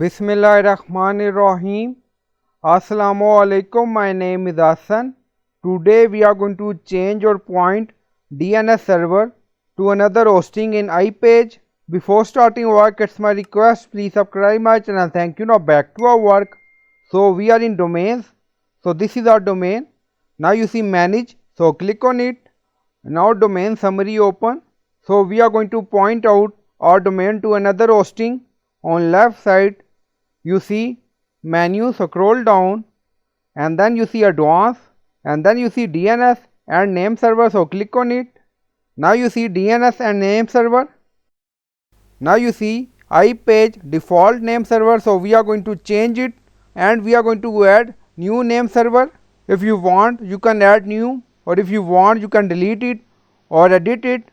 Bismillahirrahmanirrahim. Assalamu alaikum. My name is Hassan. Today we are going to change or point DNS server to another hosting in iPage. Before starting work, it's my request, please subscribe my channel. Thank you. Now back to our work. So we are in domains. So this is our domain. Now you see manage. So click on it. Now domain summary open. So we are going to point out our domain to another hosting. On left side you see menu, scroll down and then you see advanced and then you see DNS and name server. So click on it. Now you see DNS and name server. Now you see iPage default name server. So we are going to change it and we are going to add new name server. If you want you can add new, or if you want you can delete it or edit it.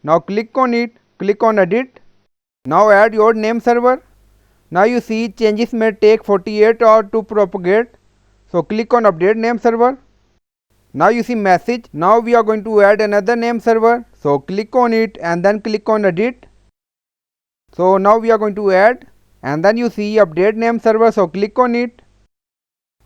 Now click on it, click on edit. Now add your name server. Now you see changes may take 48 hours to propagate. So click on update name server. Now you see message. Now we are going to add another name server. So click on it and then click on edit. So now we are going to add and then you see update name server. So click on it.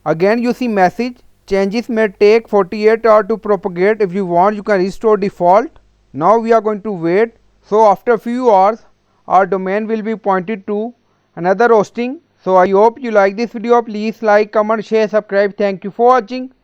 Again you see message. Changes may take 48 hours to propagate. If you want you can restore default. Now we are going to wait. So after few hours our domain will be pointed to another hosting. So I hope you like this video. Please like, comment, share, subscribe. Thank you for watching.